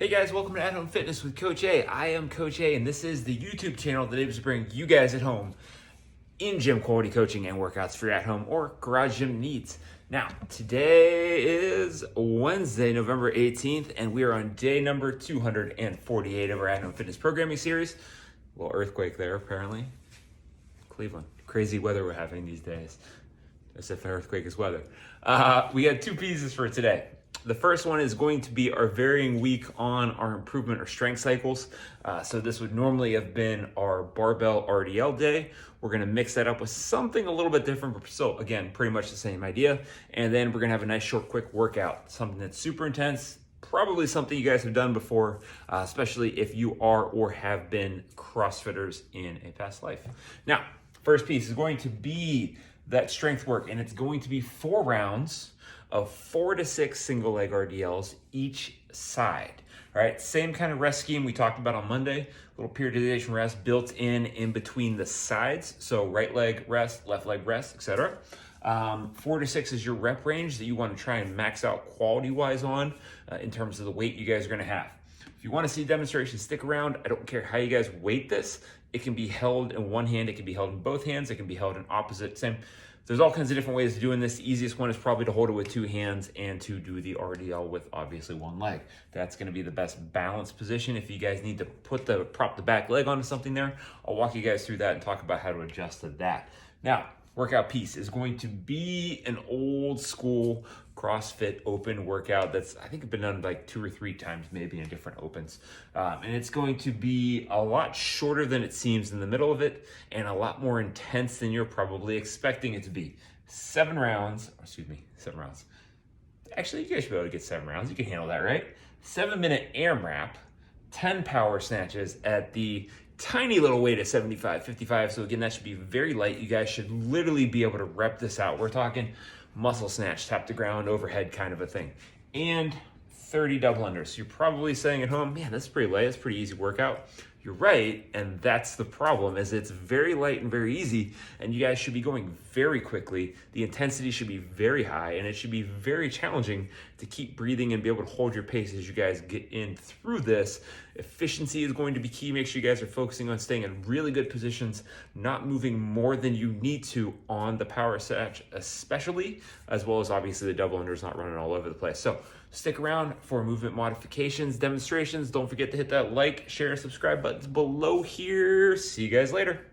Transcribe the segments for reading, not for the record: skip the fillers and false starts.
Hey guys, welcome to At Home Fitness with Coach A. I am Coach A, and this is the YouTube channel that aims to bring you guys at home in gym quality coaching and workouts for your at home or garage gym needs. Now, today is Wednesday, November 18th, and we are on day number 248 of our At Home Fitness programming series. A little earthquake there, apparently. Cleveland. Crazy weather we're having these days. As if an earthquake is weather. We had two pieces for today. The first one is going to be our varying week on our improvement or strength cycles. So this would normally have been our barbell RDL day. We're going to mix that up with something a little bit different, but still, again, pretty much the same idea. And then we're going to have a nice short, quick workout, something that's super intense, probably something you guys have done before, especially if you are or have been CrossFitters in a past life. Now, first piece is going to be that strength work, and it's going to be 4 rounds of 4 to 6 single leg RDLs each side. All right, same kind of rest scheme we talked about on Monday, little periodization rest built in between the sides. So right leg rest, left leg rest, etc. 4 to 6 is your rep range that you want to try and max out quality wise on in terms of the weight you guys are going to have. If you want to see demonstrations, stick around. I don't care how you guys weight this. It can be held in one hand, it can be held in both hands, it can be held in opposite, same. There's all kinds of different ways of doing this. The easiest one is probably to hold it with 2 hands and to do the RDL with obviously 1 leg. That's going to be the best balanced position. If you guys need to prop the back leg onto something there, I'll walk you guys through that and talk about how to adjust to that. Now, workout piece is going to be an old school CrossFit open workout that's, I think, been done like 2 or 3 times maybe in different opens. And it's going to be a lot shorter than it seems in the middle of it and a lot more intense than you're probably expecting it to be. 7 rounds. Actually, you guys should be able to get 7 rounds. You can handle that, right? 7-minute AMRAP, 10 power snatches at the tiny little weight of 75, 55. So again, that should be very light. You guys should literally be able to rep this out. We're talking muscle snatch, tap the ground, overhead kind of a thing. And 30 double unders. So you're probably saying at home, man, that's pretty light. That's a pretty easy workout. You're right, and that's the problem, is it's very light and very easy, and you guys should be going very quickly. The intensity should be very high, and it should be very challenging to keep breathing and be able to hold your pace as you guys get in through this. Efficiency is going to be key. Make sure you guys are focusing on staying in really good positions, not moving more than you need to on the power snatch especially, as well as obviously the double unders, not running all over the place. So stick around for movement modifications, demonstrations. Don't forget to hit that like, share, subscribe buttons below here. See you guys later.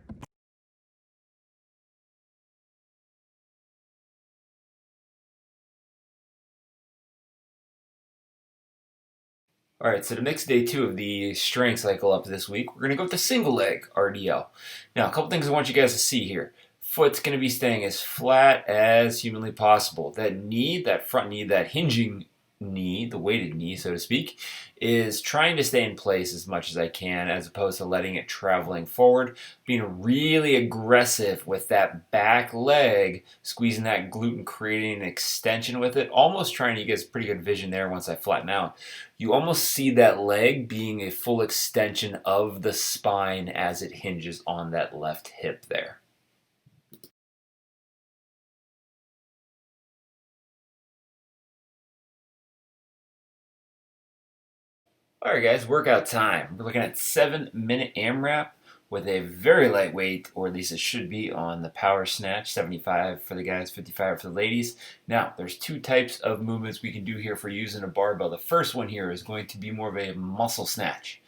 All right, so to mix day 2 of the strength cycle up this week, we're going to go with the single leg RDL. Now, a couple things I want you guys to see here. Foot's going to be staying as flat as humanly possible. That knee, that front knee, that hinging knee, the weighted knee, so to speak, is trying to stay in place as much as I can, as opposed to letting it traveling forward, being really aggressive with that back leg, squeezing that glute and creating an extension with it, almost trying to get pretty good vision there once I flatten out. You almost see that leg being a full extension of the spine as it hinges on that left hip there. All right, guys, workout time. We're looking at 7-minute AMRAP with a very light weight, or at least it should be, on the Power Snatch, 75 for the guys, 55 for the ladies. Now, there's 2 types of movements we can do here for using a barbell. The first one here is going to be more of a muscle snatch,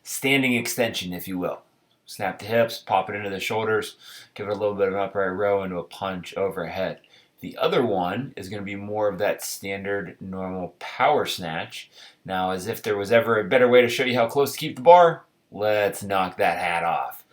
standing extension, if you will. Snap the hips, pop it into the shoulders, give it a little bit of an upright row into a punch overhead. The other one is going to be more of that standard normal power snatch. Now, as if there was ever a better way to show you how close to keep the bar, let's knock that hat off.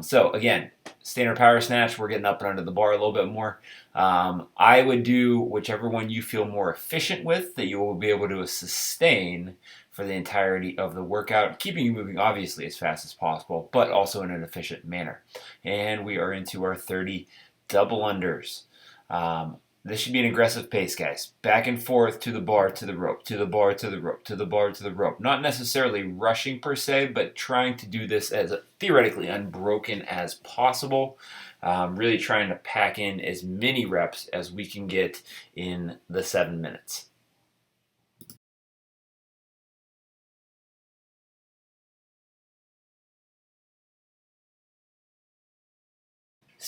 So again, standard power snatch, we're getting up and under the bar a little bit more. I would do whichever one you feel more efficient with, that you will be able to sustain for the entirety of the workout, keeping you moving obviously as fast as possible, but also in an efficient manner. And we are into our 30 double unders. This should be an aggressive pace, guys. Back and forth to the bar, to the rope, to the bar, to the rope, to the bar, to the rope. Not necessarily rushing per se, but trying to do this as theoretically unbroken as possible. Really trying to pack in as many reps as we can get in the 7 minutes.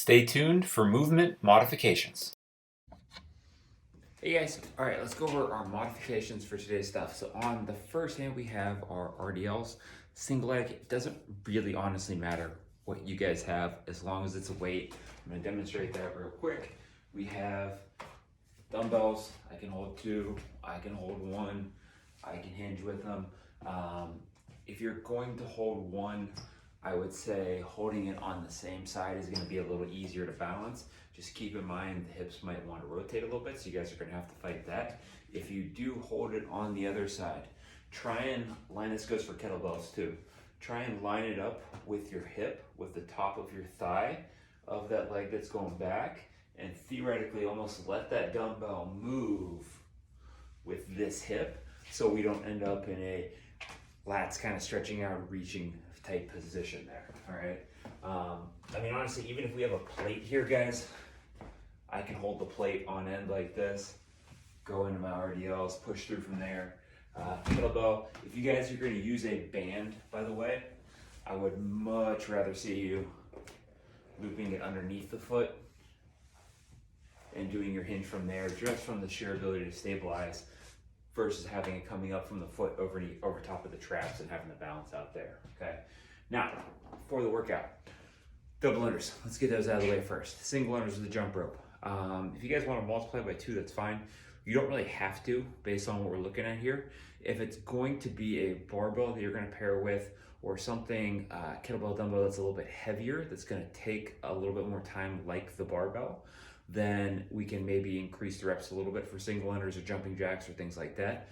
Stay tuned for movement modifications. Hey guys, all right, let's go over our modifications for today's stuff. So on the first hand, we have our RDLs. Single leg, it doesn't really honestly matter what you guys have as long as it's a weight. I'm gonna demonstrate that real quick. We have dumbbells. I can hold 2, I can hold 1, I can hinge with them. If you're going to hold 1, I would say holding it on the same side is going to be a little easier to balance. Just keep in mind the hips might want to rotate a little bit, so you guys are going to have to fight that. If you do hold it on the other side, try and line, this goes for kettlebells too, try and line it up with your hip, with the top of your thigh of that leg that's going back, and theoretically almost let that dumbbell move with this hip so we don't end up in a lats kind of stretching out and reaching type position there. All right. I mean, honestly, even if we have a plate here, guys, I can hold the plate on end like this, go into my RDLs, push through from there. Kettlebell, if you guys are going to use a band, by the way, I would much rather see you looping it underneath the foot and doing your hinge from there, just from the sheer ability to stabilize, versus having it coming up from the foot over top of the traps and having the balance out there, okay? Now, for the workout, double unders. Let's get those out of the way first. Single unders with the jump rope. If you guys want to multiply by 2, that's fine. You don't really have to, based on what we're looking at here. If it's going to be a barbell that you're going to pair with, or something, kettlebell dumbbell that's a little bit heavier, that's going to take a little bit more time like the barbell, then we can maybe increase the reps a little bit for single unders or jumping jacks or things like that.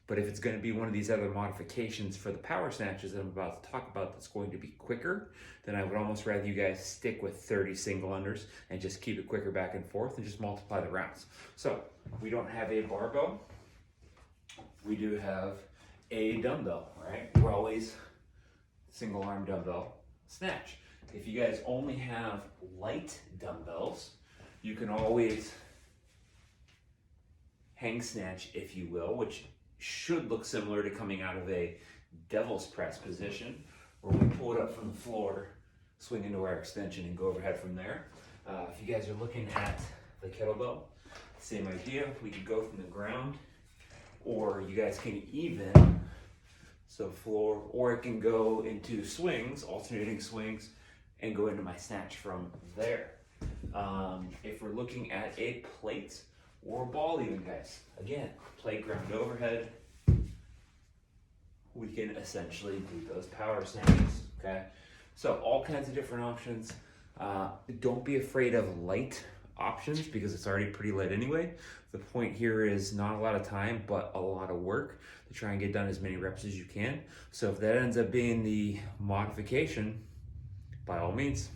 But if it's going to be one of these other modifications for the power snatches that I'm about to talk about that's going to be quicker, then I would almost rather you guys stick with 30 single unders and just keep it quicker back and forth and just multiply the rounds. So we don't have a barbell. We do have a dumbbell, right? We're always single arm dumbbell snatch. If you guys only have light dumbbells, you can always hang snatch, if you will, which should look similar to coming out of a devil's press position, where we pull it up from the floor, swing into our extension, and go overhead from there. If you guys are looking at the kettlebell, same idea. We could go from the ground, or you guys can even, so floor, or it can go into swings, alternating swings, and go into my snatch from there. If we're looking at a plate or a ball even, guys, again, plate ground overhead, we can essentially do those power snatches, okay? So all kinds of different options. Don't be afraid of light options because it's already pretty light anyway. The point here is not a lot of time, but a lot of work to try and get done as many reps as you can. So if that ends up being the modification, by all means,